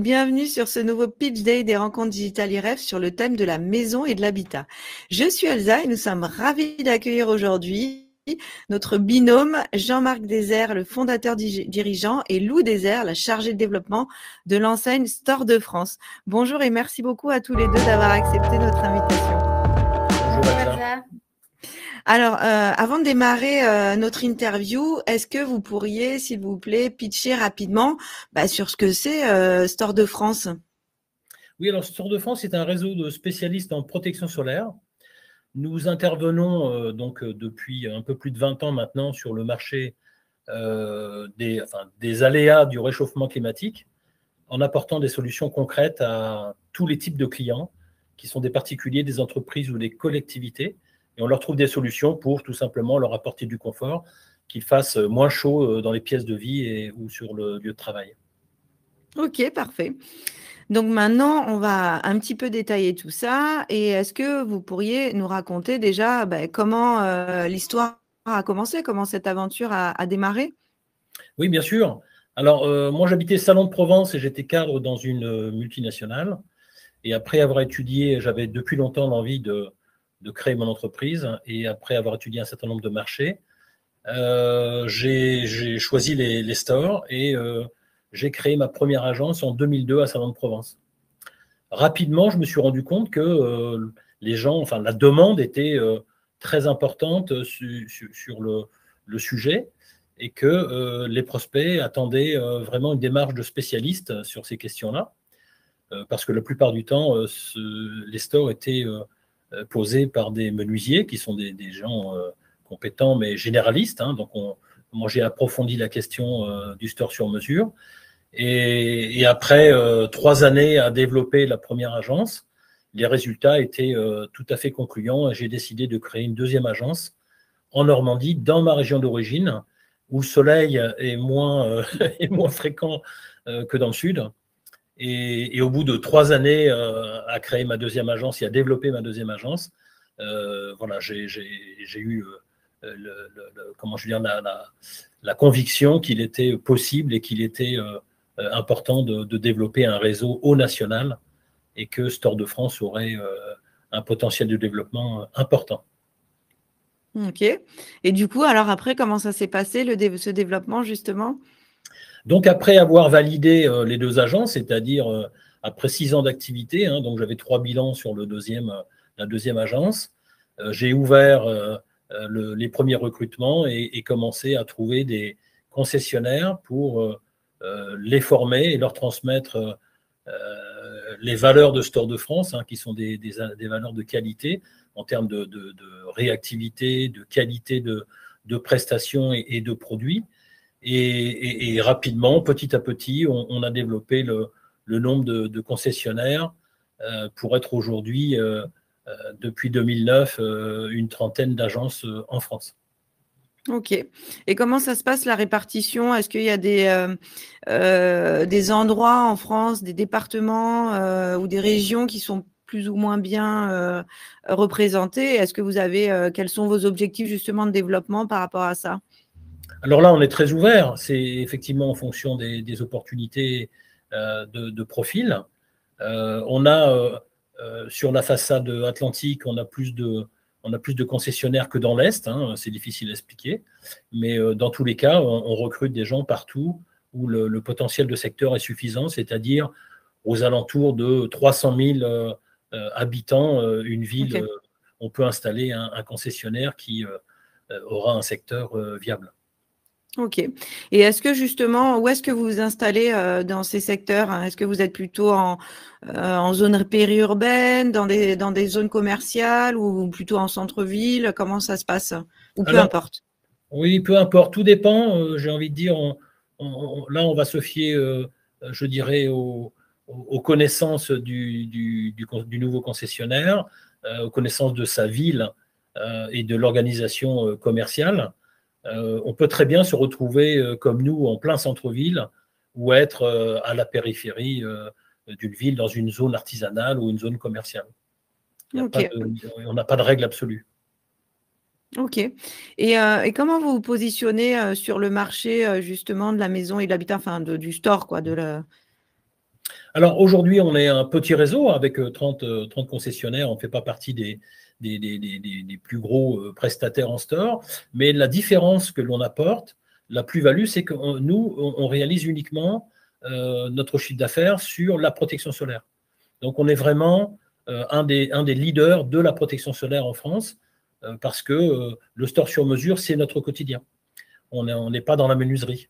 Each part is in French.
Bienvenue sur ce nouveau Pitch Day des rencontres digitales IREF sur le thème de la maison et de l'habitat. Je suis Elsa et nous sommes ravis d'accueillir aujourd'hui notre binôme Jean-Marc Désert, le fondateur dirigeant, et Lou Désert, la chargée de développement de l'enseigne Store de France. Bonjour et merci beaucoup à tous les deux d'avoir accepté notre invitation. Bonjour Elsa. Alors, avant de démarrer notre interview, est-ce que vous pourriez, s'il vous plaît, pitcher rapidement sur ce que c'est Store de France? Oui, alors Store de France est un réseau de spécialistes en protection solaire. Nous intervenons depuis un peu plus de 20 ans maintenant sur le marché des aléas du réchauffement climatique en apportant des solutions concrètes à tous les types de clients qui sont des particuliers, des entreprises ou des collectivités. Et on leur trouve des solutions pour tout simplement leur apporter du confort, qu'il fasse moins chaud dans les pièces de vie ou sur le lieu de travail. Ok, parfait. Donc maintenant, on va un petit peu détailler tout ça. Et est-ce que vous pourriez nous raconter déjà comment l'histoire a commencé, comment cette aventure a démarré? Oui, bien sûr. Alors, moi, j'habitais Salon de Provence et j'étais cadre dans une multinationale. Et après avoir étudié, j'avais depuis longtemps l'envie de créer mon entreprise. Et après avoir étudié un certain nombre de marchés, j'ai choisi les stores et j'ai créé ma première agence en 2002 à Salon de Provence. Rapidement, je me suis rendu compte que la demande était très importante sur le sujet et que les prospects attendaient vraiment une démarche de spécialiste sur ces questions-là, parce que la plupart du temps, les stores étaient posés par des menuisiers qui sont des gens compétents mais généralistes. Donc, moi, j'ai approfondi la question du store sur mesure. Et après 3 années à développer la première agence, les résultats étaient tout à fait concluants et j'ai décidé de créer une deuxième agence en Normandie, dans ma région d'origine, où le soleil est moins, est moins fréquent que dans le sud. Et au bout de 3 années à créer ma deuxième agence et à développer ma deuxième agence, j'ai eu la conviction qu'il était possible et qu'il était important de développer un réseau au national et que Store de France aurait un potentiel de développement important. Ok. Et du coup, alors après, comment ça s'est passé, ce développement, justement? Donc, après avoir validé les 2 agences, c'est-à-dire après 6 ans d'activité, donc j'avais 3 bilans sur la deuxième agence, j'ai ouvert les premiers recrutements et commencé à trouver des concessionnaires pour les former et leur transmettre les valeurs de Store de France, qui sont des valeurs de qualité en termes de réactivité, de qualité de prestations et de produits. Et rapidement, petit à petit, on a développé le nombre de concessionnaires pour être aujourd'hui, depuis 2009, une trentaine d'agences en France. Ok. Et comment ça se passe, la répartition? Est-ce qu'il y a des endroits en France, des départements ou des régions qui sont plus ou moins bien représentés? Est-ce que vous avez, quels sont vos objectifs justement de développement par rapport à ça? Alors là, on est très ouvert. C'est effectivement en fonction des opportunités de profil. On a sur la façade atlantique, on a plus de concessionnaires que dans l'Est. C'est difficile à expliquer. Mais dans tous les cas, on recrute des gens partout où le potentiel de secteur est suffisant, c'est-à-dire aux alentours de 300 000 habitants, une ville, Okay. on peut installer un concessionnaire qui aura un secteur viable. Ok. Et est-ce que justement, où est-ce que vous vous installez dans ces secteurs, hein? Est-ce que vous êtes plutôt en zone périurbaine, dans des zones commerciales ou plutôt en centre-ville? Comment ça se passe? Ou peu Alors, importe. oui, peu importe, tout dépend. J'ai envie de dire, là, on va se fier, je dirais, aux connaissances du nouveau concessionnaire, aux connaissances de sa ville et de l'organisation commerciale. On peut très bien se retrouver comme nous en plein centre-ville ou être à la périphérie d'une ville dans une zone artisanale ou une zone commerciale. Ok. On n'a pas de règle absolue. Ok. Et comment vous vous positionnez sur le marché justement de la maison et de l'habitat, enfin du store, quoi, Alors aujourd'hui, on est un petit réseau avec 30 concessionnaires. On ne fait pas partie des plus gros prestataires en store. Mais la différence que l'on apporte, la plus-value, c'est que nous, on réalise uniquement notre chiffre d'affaires sur la protection solaire. Donc on est vraiment un des leaders de la protection solaire en France parce que le store sur mesure, c'est notre quotidien. On n'est pas dans la menuiserie.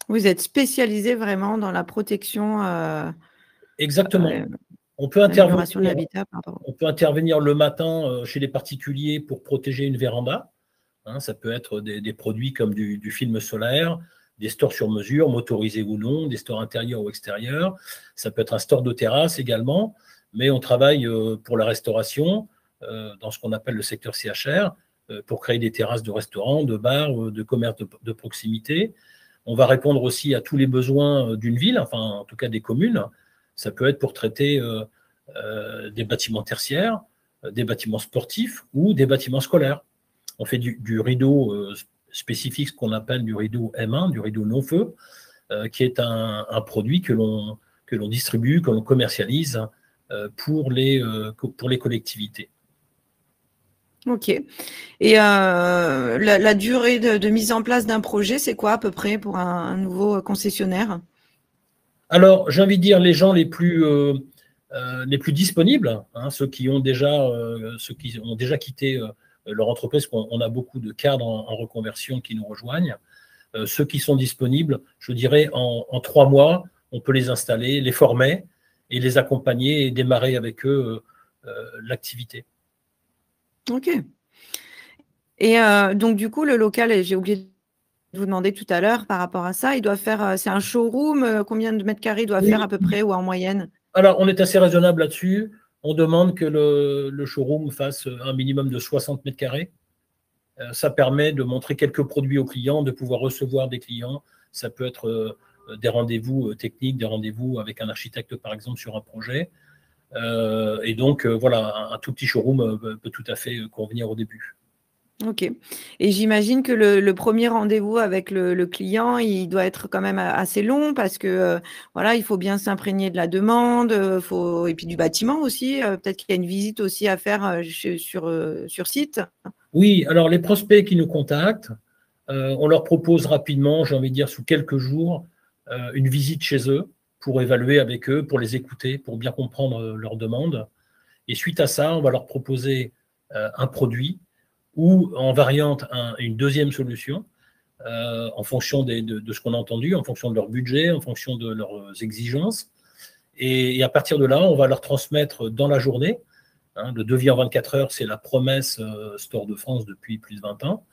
Vous êtes spécialisé vraiment dans la protection. Exactement. On peut l'amélioration de l'habitat, pardon. On peut intervenir le matin chez les particuliers pour protéger une véranda. Hein, ça peut être des produits comme du film solaire, des stores sur mesure, motorisés ou non, des stores intérieurs ou extérieurs. Ça peut être un store de terrasse également, mais on travaille pour la restauration dans ce qu'on appelle le secteur CHR pour créer des terrasses de restaurants, de bars, de commerces de proximité. On va répondre aussi à tous les besoins d'une ville, enfin en tout cas des communes. Ça peut être pour traiter des bâtiments tertiaires, des bâtiments sportifs ou des bâtiments scolaires. On fait du rideau spécifique, ce qu'on appelle du rideau M1, du rideau non-feu, qui est un produit que l'on distribue, que l'on commercialise pour les collectivités. Ok. Et la durée de mise en place d'un projet, c'est quoi à peu près pour un nouveau concessionnaire? Alors, j'ai envie de dire les gens les plus disponibles, hein, ceux qui ont déjà quitté leur entreprise, on a beaucoup de cadres en reconversion qui nous rejoignent. Ceux qui sont disponibles, je dirais en 3 mois, on peut les installer, les former et les accompagner et démarrer avec eux l'activité. Ok. Et donc, du coup, le local, j'ai oublié de vous demander tout à l'heure par rapport à ça, il doit faire, c'est un showroom, combien de mètres carrés il doit faire à peu près ou en moyenne? Alors, on est assez raisonnable là-dessus. On demande que le showroom fasse un minimum de 60 mètres carrés. Ça permet de montrer quelques produits aux clients, de pouvoir recevoir des clients. Ça peut être des rendez-vous techniques, des rendez-vous avec un architecte, par exemple, sur un projet. Et donc, voilà, un tout petit showroom peut tout à fait convenir au début. Ok. Et j'imagine que le premier rendez-vous avec le client, il doit être quand même assez long parce que voilà, il faut bien s'imprégner de la demande, et puis du bâtiment aussi. Peut-être qu'il y a une visite aussi à faire sur site. Oui, alors les prospects qui nous contactent, on leur propose rapidement, j'ai envie de dire sous quelques jours, une visite chez eux pour évaluer avec eux, pour les écouter, pour bien comprendre leurs demandes. Et suite à ça, on va leur proposer un produit ou en variante une deuxième solution en fonction de ce qu'on a entendu, en fonction de leur budget, en fonction de leurs exigences. Et à partir de là, on va leur transmettre dans la journée. Hein, le devis en 24 heures, c'est la promesse Store de France depuis plus de 20 ans.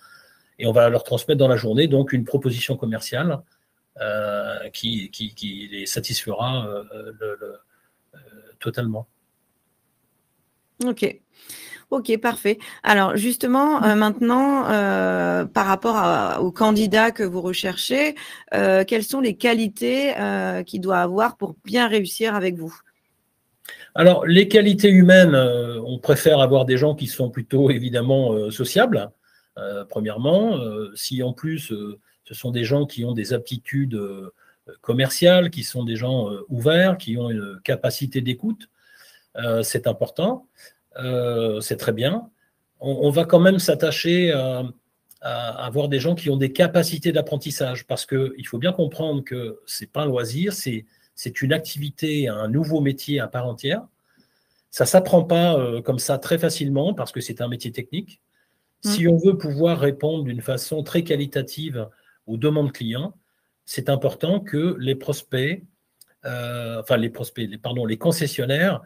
Et on va leur transmettre dans la journée donc une proposition commerciale qui les satisfera totalement. Ok. Ok, parfait. Alors justement, maintenant, par rapport aux candidats que vous recherchez, quelles sont les qualités qu'il doit avoir pour bien réussir avec vous? Alors, les qualités humaines, on préfère avoir des gens qui sont plutôt évidemment sociables, premièrement. Si en plus, ce sont des gens qui ont des aptitudes commerciales, qui sont des gens ouverts, qui ont une capacité d'écoute, c'est important. C'est très bien. On va quand même s'attacher à avoir des gens qui ont des capacités d'apprentissage parce qu'il faut bien comprendre que ce n'est pas un loisir, c'est une activité, un nouveau métier à part entière. Ça ne s'apprend pas comme ça très facilement parce que c'est un métier technique. Si on veut pouvoir répondre d'une façon très qualitative aux demandes clients, c'est important que les prospects, les concessionnaires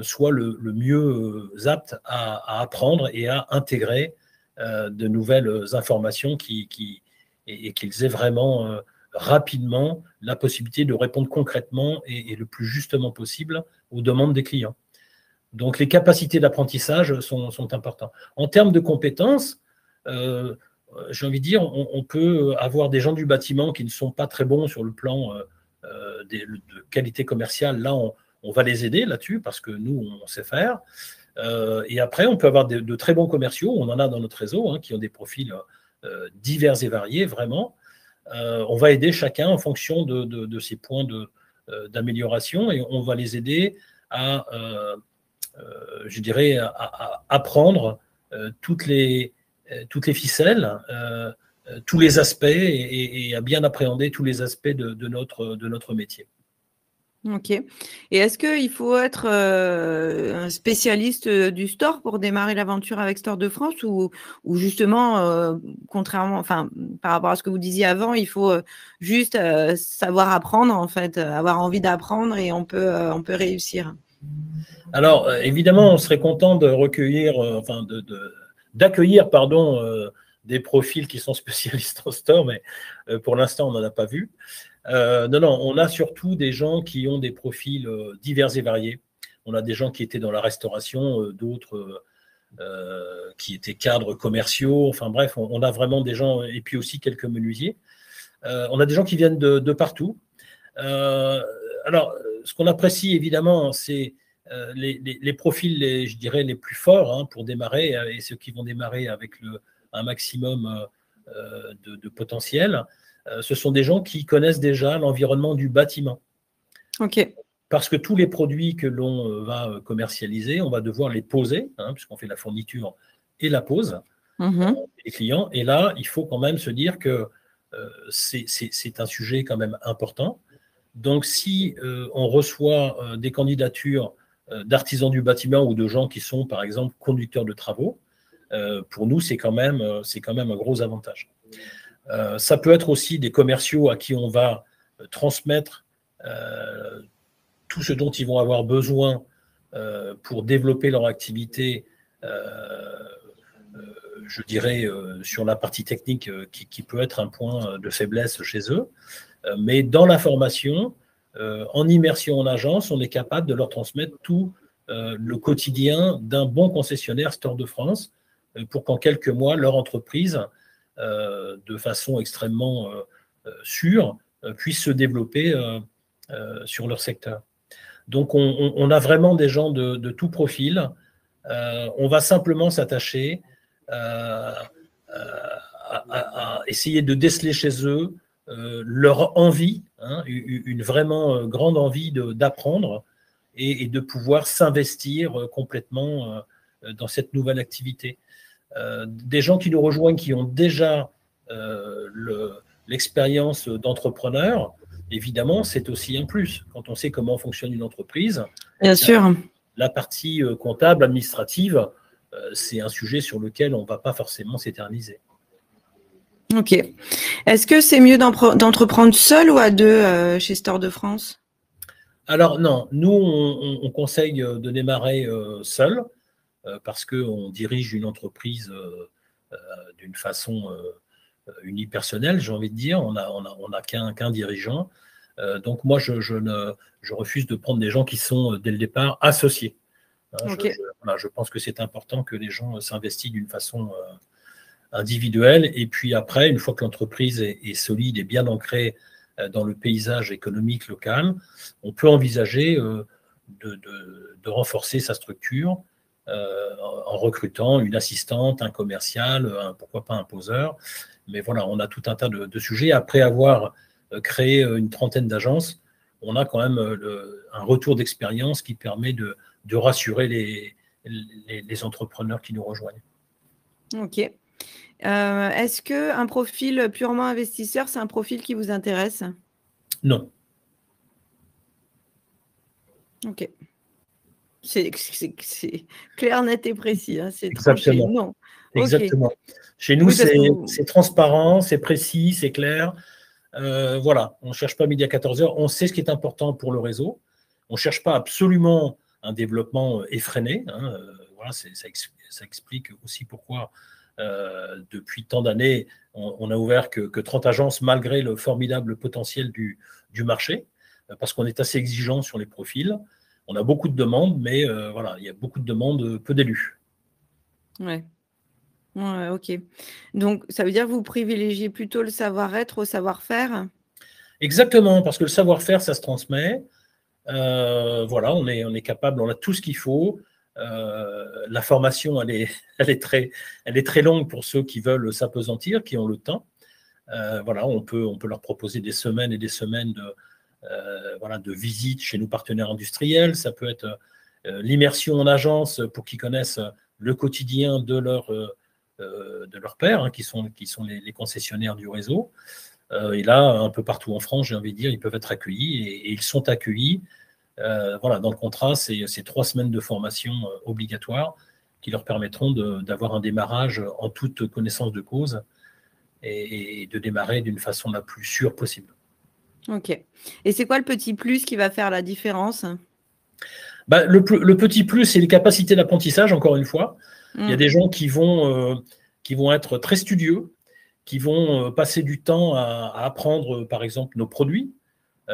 soient le mieux aptes à apprendre et à intégrer de nouvelles informations et qu'ils aient vraiment rapidement la possibilité de répondre concrètement et le plus justement possible aux demandes des clients. Donc les capacités d'apprentissage sont importantes. En termes de compétences, j'ai envie de dire, on peut avoir des gens du bâtiment qui ne sont pas très bons sur le plan de qualité commerciale. Là, on va les aider là-dessus parce que nous, on sait faire. Et après, on peut avoir de très bons commerciaux, on en a dans notre réseau, qui ont des profils divers et variés, vraiment. On va aider chacun en fonction de ses points d'amélioration et on va les aider à, je dirais, à apprendre toutes les ficelles, tous les aspects et à bien appréhender tous les aspects de notre métier. Ok. Et est-ce qu'il faut être un spécialiste du store pour démarrer l'aventure avec Store de France ou justement, contrairement, enfin, par rapport à ce que vous disiez avant, il faut juste savoir apprendre, en fait, avoir envie d'apprendre et on peut réussir? Alors, évidemment, on serait content de recueillir, enfin, d'accueillir, pardon, des profils qui sont spécialistes en store, mais pour l'instant, on n'en a pas vu. Non, on a surtout des gens qui ont des profils divers et variés. On a des gens qui étaient dans la restauration, d'autres qui étaient cadres commerciaux. Enfin bref, on a vraiment des gens, et puis aussi quelques menuisiers. On a des gens qui viennent de partout. Alors, ce qu'on apprécie évidemment, c'est les profils, je dirais, les plus forts hein, pour démarrer, et ceux qui vont démarrer avec un maximum de potentiel. Ce sont des gens qui connaissent déjà l'environnement du bâtiment. Ok. Parce que tous les produits que l'on va commercialiser, on va devoir les poser, hein, puisqu'on fait la fourniture et la pose des clients. Et là, il faut quand même se dire que c'est un sujet quand même important. Donc, si on reçoit des candidatures d'artisans du bâtiment ou de gens qui sont, par exemple, conducteurs de travaux, pour nous, c'est quand même un gros avantage. Ça peut être aussi des commerciaux à qui on va transmettre tout ce dont ils vont avoir besoin pour développer leur activité, je dirais, sur la partie technique qui peut être un point de faiblesse chez eux. Mais dans la formation, en immersion en agence, on est capable de leur transmettre tout le quotidien d'un bon concessionnaire Store de France pour qu'en quelques mois, leur entreprise, de façon extrêmement sûre, puisse se développer sur leur secteur. Donc, on a vraiment des gens de tout profil. On va simplement s'attacher à essayer de déceler chez eux leur envie, hein, une vraiment grande envie d'apprendre et de pouvoir s'investir complètement dans cette nouvelle activité. Des gens qui nous rejoignent, qui ont déjà l'expérience d'entrepreneur, évidemment, c'est aussi un plus. Quand on sait comment fonctionne une entreprise, bien sûr. La partie comptable, administrative, c'est un sujet sur lequel on ne va pas forcément s'éterniser. Ok. Est-ce que c'est mieux d'entreprendre seul ou à deux chez Store de France? Alors non, nous, on conseille de démarrer seul parce qu'on dirige une entreprise d'une façon unipersonnelle, j'ai envie de dire. On n'a qu'un dirigeant. Donc moi, je refuse de prendre des gens qui sont dès le départ associés. Okay. Je pense que c'est important que les gens s'investissent d'une façon individuelle. Et puis après, une fois que l'entreprise est solide et bien ancrée dans le paysage économique local, on peut envisager de renforcer sa structure en recrutant une assistante, un commercial, pourquoi pas un poseur. Mais voilà, on a tout un tas de sujets. Après avoir créé une trentaine d'agences, on a quand même un retour d'expérience qui permet de rassurer les entrepreneurs qui nous rejoignent. Ok. Est-ce qu'un profil purement investisseur, c'est un profil qui vous intéresse? Non. Ok. C'est clair, net et précis. Hein, c'est tranché. Non. Exactement. Okay. Chez nous, c'est transparent, c'est précis, c'est clair. Voilà, on ne cherche pas midi à 14h. On sait ce qui est important pour le réseau. On ne cherche pas absolument un développement effréné. Hein. Voilà, ça explique aussi pourquoi, depuis tant d'années, on n'a ouvert que 30 agences malgré le formidable potentiel du marché, parce qu'on est assez exigeant sur les profils. On a beaucoup de demandes, mais voilà, il y a beaucoup de demandes, peu d'élus. Ouais. Ouais, ok. Donc, ça veut dire que vous privilégiez plutôt le savoir-être au savoir-faire? Exactement, parce que le savoir-faire, ça se transmet. Voilà, on est capable, on a tout ce qu'il faut. La formation, elle est très longue pour ceux qui veulent s'appesantir, qui ont le temps. Voilà, on peut leur proposer des semaines et des semaines voilà, de visite chez nos partenaires industriels, ça peut être l'immersion en agence pour qu'ils connaissent le quotidien de leur pairs, qui sont les concessionnaires du réseau. Et là, un peu partout en France, j'ai envie de dire, ils peuvent être accueillis et ils sont accueillis. Voilà, dans le contrat, c'est 3 semaines de formation obligatoire qui leur permettront d'avoir un démarrage en toute connaissance de cause et de démarrer d'une façon la plus sûre possible. Ok. Et c'est quoi le petit plus qui va faire la différence? Le petit plus, c'est les capacités d'apprentissage, encore une fois. Il y a des gens qui vont être très studieux, qui vont passer du temps à apprendre, par exemple, nos produits,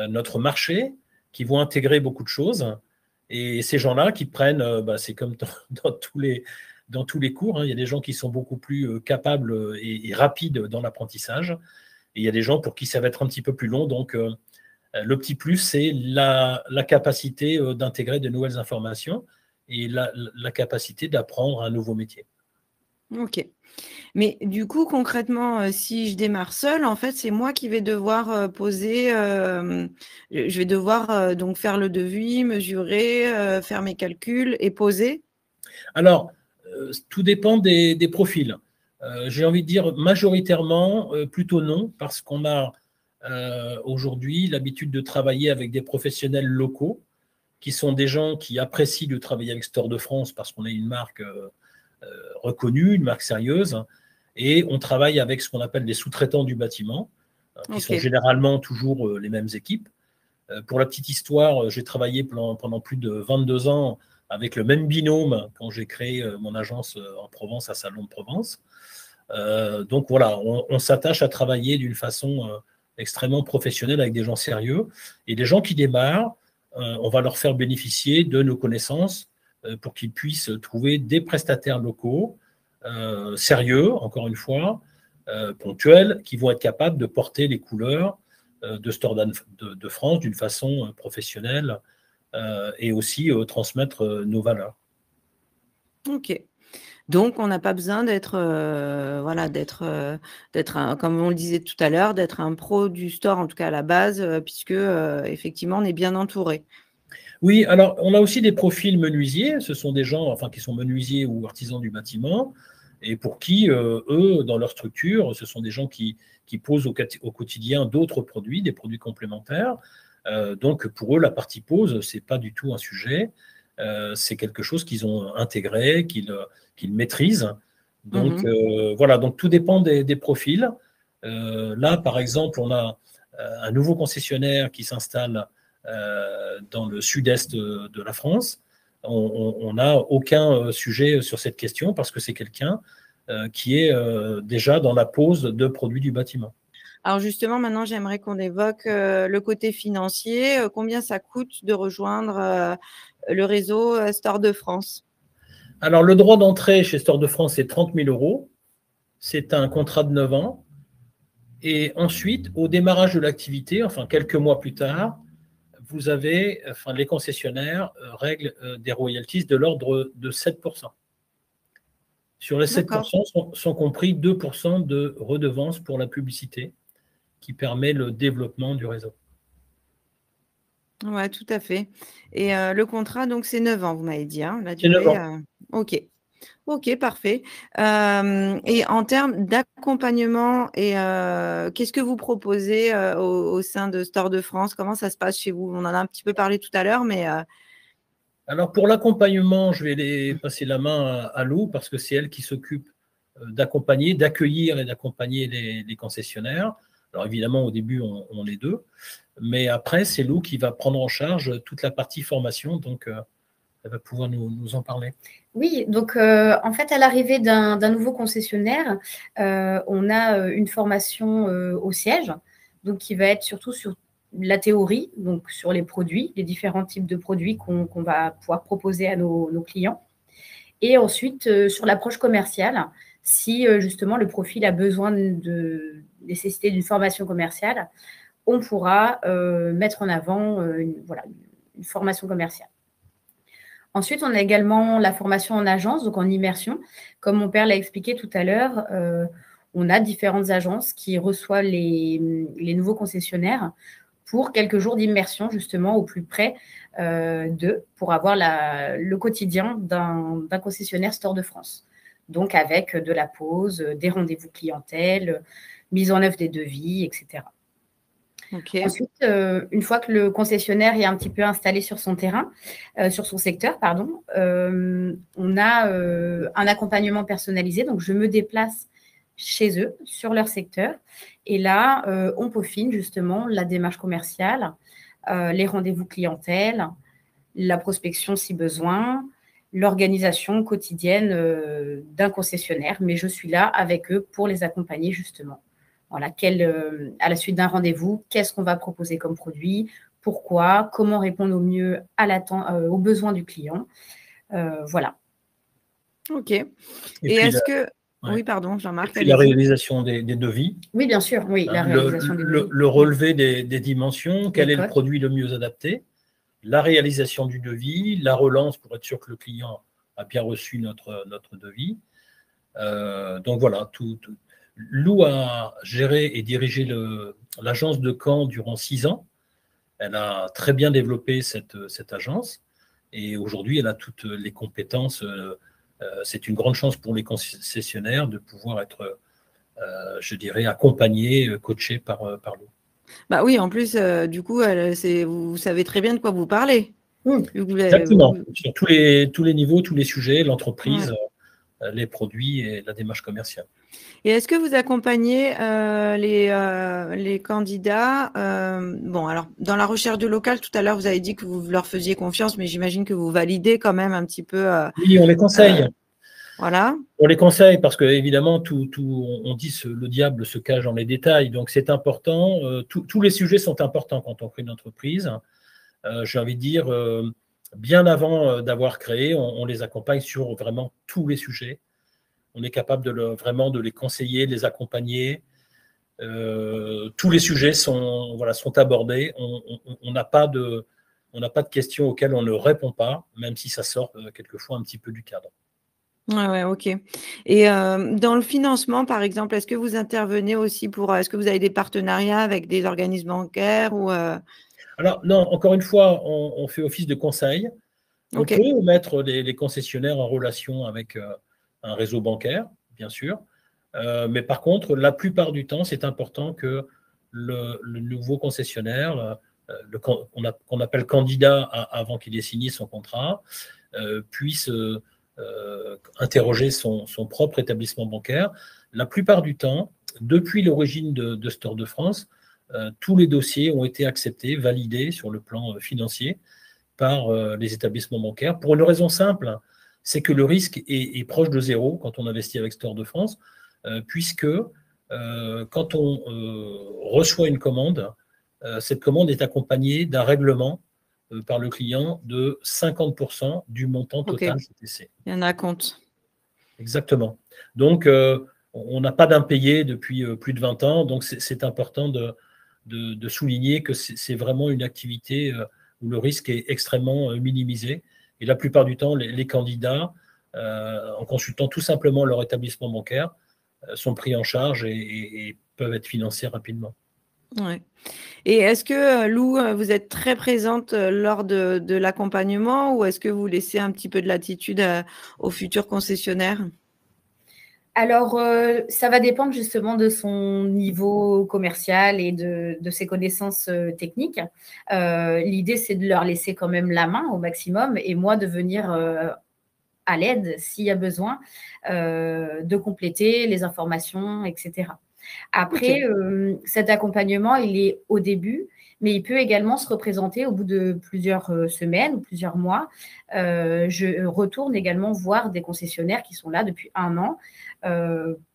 notre marché, qui vont intégrer beaucoup de choses. Et ces gens-là qui prennent, c'est comme dans tous les cours, il y a des gens qui sont beaucoup plus capables et rapides dans l'apprentissage. Et il y a des gens pour qui ça va être un petit peu plus long. Donc, le petit plus, c'est la capacité d'intégrer de nouvelles informations et la capacité d'apprendre un nouveau métier. Ok. Mais du coup, concrètement, si je démarre seule, en fait, c'est moi qui vais devoir poser, je vais devoir donc faire le devis, mesurer, faire mes calculs et poser. Alors, tout dépend des profils. J'ai envie de dire majoritairement plutôt non, parce qu'on a aujourd'hui l'habitude de travailler avec des professionnels locaux, qui sont des gens qui apprécient de travailler avec Stores de France parce qu'on est une marque reconnue, une marque sérieuse, et on travaille avec ce qu'on appelle des sous-traitants du bâtiment, qui sont généralement toujours les mêmes équipes. Pour la petite histoire, j'ai travaillé pendant plus de 22 ans avec le même binôme quand j'ai créé mon agence en Provence, à Salon de Provence. Donc voilà, on s'attache à travailler d'une façon extrêmement professionnelle avec des gens sérieux. Et des gens qui démarrent, on va leur faire bénéficier de nos connaissances pour qu'ils puissent trouver des prestataires locaux sérieux, encore une fois, ponctuels, qui vont être capables de porter les couleurs de Stores de France d'une façon professionnelle et aussi transmettre nos valeurs. Ok. Donc, on n'a pas besoin d'être, comme on le disait tout à l'heure, d'être un pro du store, en tout cas à la base, puisque effectivement, on est bien entouré. Oui, alors on a aussi des profils menuisiers. Ce sont des gens qui sont menuisiers ou artisans du bâtiment et pour qui, eux, dans leur structure, ce sont des gens qui posent au quotidien d'autres produits, des produits complémentaires. Donc, pour eux, la partie pose, ce n'est pas du tout un sujet. C'est quelque chose qu'ils ont intégré, qu'ils maîtrisent. Donc, voilà, donc tout dépend des profils. Là, par exemple, on a un nouveau concessionnaire qui s'installe dans le sud-est de la France. On n'a aucun sujet sur cette question parce que c'est quelqu'un qui est déjà dans la pose de produits du bâtiment. Alors justement, maintenant, j'aimerais qu'on évoque le côté financier. Combien ça coûte de rejoindre le réseau Stores de France? Alors, le droit d'entrée chez Stores de France, c'est 30 000 €. C'est un contrat de 9 ans. Et ensuite, au démarrage de l'activité, quelques mois plus tard, vous avez, les concessionnaires règlent des royalties de l'ordre de 7%. Sur les 7% sont compris 2% de redevance pour la publicité qui permet le développement du réseau. Oui, tout à fait. Et le contrat, donc, c'est 9 ans, vous m'avez dit, la C'est 9 durée. ans. Ok, parfait. Et en termes d'accompagnement, qu'est-ce que vous proposez au sein de Stores de France? Comment ça se passe chez vous? On en a un petit peu parlé tout à l'heure, mais… Alors, pour l'accompagnement, je vais passer la main à Lou parce que c'est elle qui s'occupe d'accompagner, d'accueillir et d'accompagner les concessionnaires. Alors, évidemment, au début, on est deux. Mais après, c'est Lou qui va prendre en charge toute la partie formation. Donc, elle va pouvoir nous en parler. Oui, donc en fait, à l'arrivée d'un nouveau concessionnaire, on a une formation au siège, donc qui va être surtout sur la théorie, donc sur les produits, les différents types de produits qu'on va pouvoir proposer à nos clients. Et ensuite, sur l'approche commerciale, si justement le profil a besoin de nécessité d'une formation commerciale, on pourra mettre en avant une formation commerciale. Ensuite, on a également la formation en agence, donc en immersion. Comme mon père l'a expliqué tout à l'heure, on a différentes agences qui reçoivent les nouveaux concessionnaires pour quelques jours d'immersion justement au plus près d'eux pour avoir le quotidien d'un concessionnaire Store de France. Donc avec de la pause, des rendez-vous clientèle, mise en œuvre des devis, etc. Okay. Ensuite, une fois que le concessionnaire est un petit peu installé sur son terrain, sur son secteur, pardon, on a un accompagnement personnalisé. Donc, je me déplace chez eux, sur leur secteur. Et là, on peaufine justement la démarche commerciale, les rendez-vous clientèle, la prospection si besoin, l'organisation quotidienne d'un concessionnaire. Mais je suis là avec eux pour les accompagner justement. Voilà, à la suite d'un rendez-vous, qu'est-ce qu'on va proposer comme produit, pourquoi, comment répondre au mieux aux besoins du client. Voilà. OK. Et est-ce que… Oui, pardon, Jean-Marc. Et puis la réalisation des devis. Oui, bien sûr. Oui, la réalisation des devis. Le relevé des dimensions, quel est le produit le mieux adapté, la réalisation du devis, la relance pour être sûr que le client a bien reçu notre devis. Donc voilà, tout. Lou a géré et dirigé l'agence de Caen durant 6 ans. Elle a très bien développé cette agence et aujourd'hui, elle a toutes les compétences. C'est une grande chance pour les concessionnaires de pouvoir être, je dirais, accompagnés, coachés par Lou. Bah oui, en plus, du coup, vous savez très bien de quoi vous parlez. Exactement. Sur tous les niveaux, tous les sujets, l'entreprise, les produits et la démarche commerciale. Et est-ce que vous accompagnez les candidats bon, alors, dans la recherche de local, tout à l'heure, vous avez dit que vous leur faisiez confiance, mais j'imagine que vous validez quand même un petit peu. Oui, on les conseille. Voilà. On les conseille parce que, évidemment, on dit le diable se cache dans les détails. Donc, c'est important. Tous les sujets sont importants quand on crée une entreprise. J'ai envie de dire, bien avant d'avoir créé, on les accompagne sur vraiment tous les sujets. On est capable vraiment de les conseiller, de les accompagner. Tous les sujets sont abordés. On n'a pas de questions auxquelles on ne répond pas, même si ça sort quelquefois un petit peu du cadre. Ouais, ok. Et dans le financement, par exemple, est-ce que vous intervenez aussi est-ce que vous avez des partenariats avec des organismes bancaires ou Alors, non, encore une fois, on fait office de conseil. On Ok. peut mettre les concessionnaires en relation avec un réseau bancaire, bien sûr. Mais par contre, la plupart du temps, c'est important que le nouveau concessionnaire, qu'on appelle candidat avant qu'il ait signé son contrat, puisse interroger son propre établissement bancaire. La plupart du temps, depuis l'origine de Store de France, tous les dossiers ont été acceptés, validés sur le plan financier par les établissements bancaires, pour une raison simple, c'est que le risque est proche de zéro quand on investit avec Store de France, puisque quand on reçoit une commande, cette commande est accompagnée d'un règlement par le client de 50% du montant total CTC. Il y en a compte. Exactement. Donc, on n'a pas d'impayé depuis plus de 20 ans, donc c'est important de souligner que c'est vraiment une activité où le risque est extrêmement minimisé. Et la plupart du temps, les candidats, en consultant tout simplement leur établissement bancaire, sont pris en charge et peuvent être financés rapidement. Ouais. Et est-ce que, Lou, vous êtes très présente lors de l'accompagnement ou est-ce que vous laissez un petit peu de latitude aux futurs concessionnaires ? Alors, ça va dépendre justement de son niveau commercial et de ses connaissances techniques. L'idée, c'est de leur laisser quand même la main au maximum et moi de venir à l'aide s'il y a besoin de compléter les informations, etc. Après, cet accompagnement, il est au début, mais il peut également se représenter au bout de plusieurs semaines ou plusieurs mois. Je retourne également voir des concessionnaires qui sont là depuis 1 an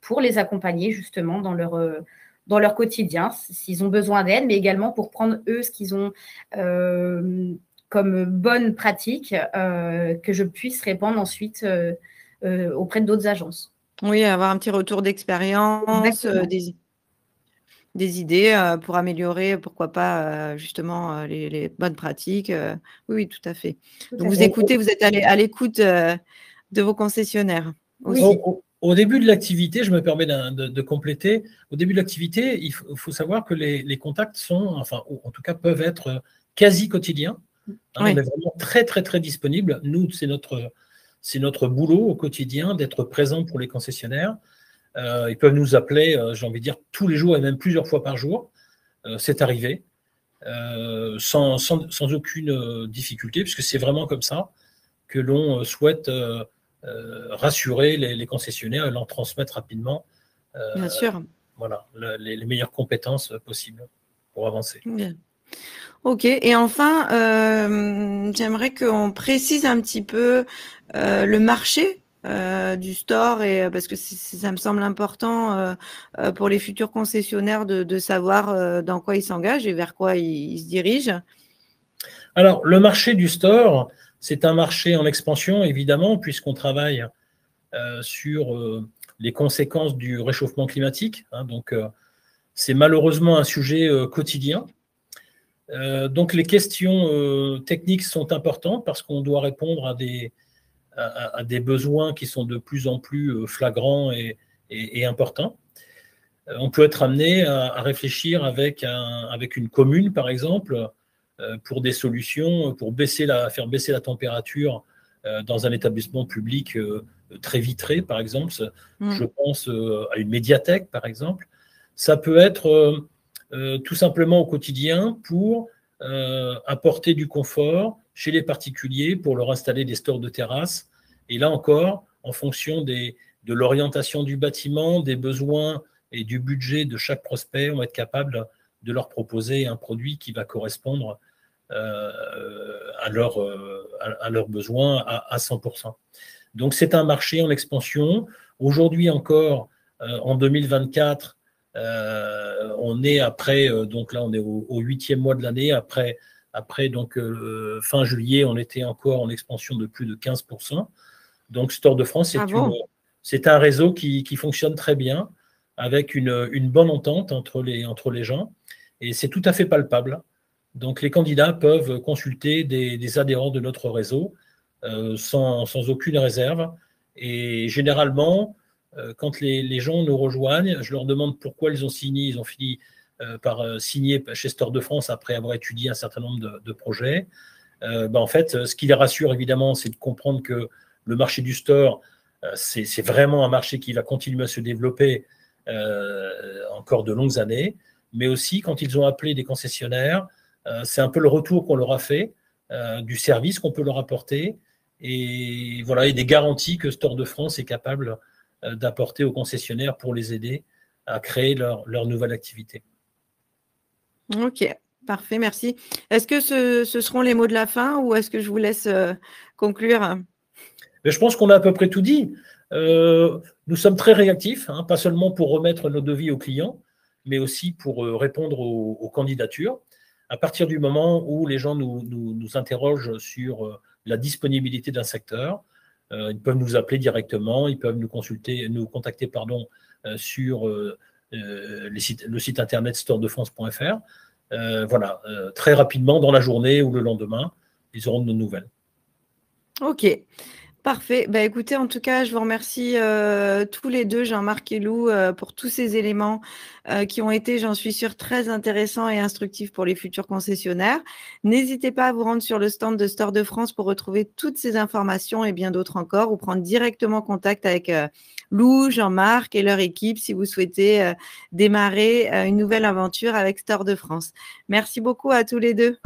pour les accompagner justement dans leur quotidien, s'ils ont besoin d'aide, mais également pour prendre eux ce qu'ils ont comme bonne pratique que je puisse répandre ensuite auprès d'autres agences. Oui, avoir un petit retour d'expérience, des idées pour améliorer, pourquoi pas, justement, les bonnes pratiques. Oui, tout à fait. Donc, vous écoutez, vous êtes à l'écoute de vos concessionnaires aussi. Au début de l'activité, je me permets de compléter, au début de l'activité, il faut savoir que les contacts sont, enfin, en tout cas, peuvent être quasi quotidiens. Oui. On est vraiment très, très, très disponible. Nous, c'est notre boulot au quotidien d'être présent pour les concessionnaires. Ils peuvent nous appeler, j'ai envie de dire, tous les jours et même plusieurs fois par jour. C'est arrivé, sans aucune difficulté, puisque c'est vraiment comme ça que l'on souhaite rassurer les concessionnaires et leur transmettre rapidement Bien sûr. voilà, les meilleures compétences possibles pour avancer. Bien. Ok, et enfin, j'aimerais qu'on précise un petit peu le marché du store, parce que ça me semble important pour les futurs concessionnaires de savoir dans quoi ils s'engagent et vers quoi ils se dirigent. Alors, le marché du store, c'est un marché en expansion, évidemment, puisqu'on travaille sur les conséquences du réchauffement climatique. Donc, c'est malheureusement un sujet quotidien. Donc, les questions techniques sont importantes parce qu'on doit répondre à des besoins qui sont de plus en plus flagrants et importants. On peut être amené à réfléchir avec une commune, par exemple, pour des solutions, pour faire baisser la température dans un établissement public très vitré, par exemple. Je pense à une médiathèque, par exemple. Ça peut être tout simplement au quotidien pour apporter du confort chez les particuliers, pour leur installer des stores de terrasse. Et là encore, en fonction de l'orientation du bâtiment, des besoins et du budget de chaque prospect, on va être capable de leur proposer un produit qui va correspondre à leurs besoins à 100%. Donc, c'est un marché en expansion. Aujourd'hui encore, en 2024, on est après, donc là, on est au 8e mois de l'année. Après donc, fin juillet, on était encore en expansion de plus de 15%. Donc, Store de France, c'est un réseau qui fonctionne très bien, avec une bonne entente entre les gens. Et c'est tout à fait palpable. Donc, les candidats peuvent consulter des adhérents de notre réseau sans aucune réserve. Et généralement, quand les gens nous rejoignent, je leur demande pourquoi ils ont signé. Ils ont fini par signer chez Store de France après avoir étudié un certain nombre de projets. En fait, ce qui les rassure, évidemment, c'est de comprendre que le marché du store, c'est vraiment un marché qui va continuer à se développer encore de longues années. Mais aussi, quand ils ont appelé des concessionnaires, c'est un peu le retour qu'on leur a fait du service qu'on peut leur apporter et voilà, et des garanties que Store de France est capable d'apporter aux concessionnaires pour les aider à créer leur nouvelle activité. Ok, parfait, merci. Est-ce que ce seront les mots de la fin ou est-ce que je vous laisse conclure? Mais je pense qu'on a à peu près tout dit. Nous sommes très réactifs, pas seulement pour remettre nos devis aux clients, mais aussi pour répondre aux candidatures. À partir du moment où les gens nous interrogent sur la disponibilité d'un secteur, ils peuvent nous appeler directement, ils peuvent nous contacter sur le site internet storedefrance.fr. Voilà, très rapidement, dans la journée ou le lendemain, ils auront de nos nouvelles. Ok. Parfait. Écoutez, en tout cas, je vous remercie tous les deux, Jean-Marc et Lou, pour tous ces éléments qui ont été, j'en suis sûre, très intéressants et instructifs pour les futurs concessionnaires. N'hésitez pas à vous rendre sur le stand de Store de France pour retrouver toutes ces informations et bien d'autres encore, ou prendre directement contact avec Lou, Jean-Marc et leur équipe si vous souhaitez démarrer une nouvelle aventure avec Store de France. Merci beaucoup à tous les deux.